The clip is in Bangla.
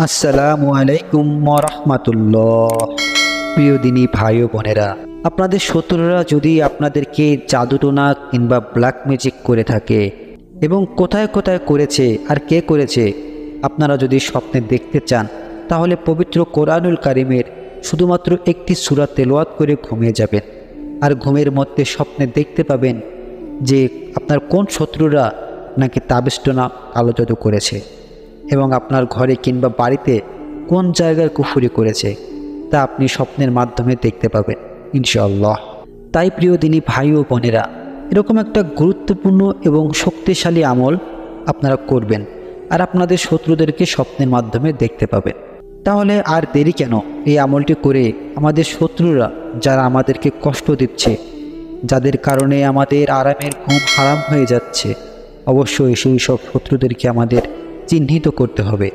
আসসালামু আলাইকুম রাহমাতুল্লাহ। প্রিয় দিনী ভাই ও বোনেরা, আপনাদের শত্রুরা যদি আপনাদেরকে জাদুটোনা কিংবা ব্ল্যাক ম্যাজিক করে থাকে এবং কোথায় কোথায় করেছে আর কে করেছে আপনারা যদি স্বপ্নে দেখতে চান, তাহলে পবিত্র কোরআনুল কারিমের শুধুমাত্র একটি সূরা তেলাওয়াত করে ঘুমিয়ে যাবেন। আর ঘুমের মধ্যে স্বপ্নে দেখতে পাবেন যে আপনার কোন শত্রুরা নাকি তাবিজটোনা কালো জাদু করেছে এবং আপনার ঘরে কিংবা বাড়িতে কোন জায়গায় কুফরি করেছে তা আপনি স্বপ্নের মাধ্যমে দেখতে পাবেন ইনশাআল্লাহ। তাই প্রিয় দিনী ভাই ও বোনেরা, এরকম একটা গুরুত্বপূর্ণ এবং শক্তিশালী আমল আপনারা করবেন আর আপনাদের শত্রুদেরকে স্বপ্নের মাধ্যমে দেখতে পাবেন। তাহলে আর দেরি কেন? এই আমলটি করে আমাদের শত্রুরা যারা আমাদেরকে কষ্ট দিচ্ছে, যাদের কারণে আমাদের আরামের ঘুম হারাম হয়ে যাচ্ছে, অবশ্যই সেই সব শত্রুদেরকে আমাদের চিহ্নিত করতে হবে।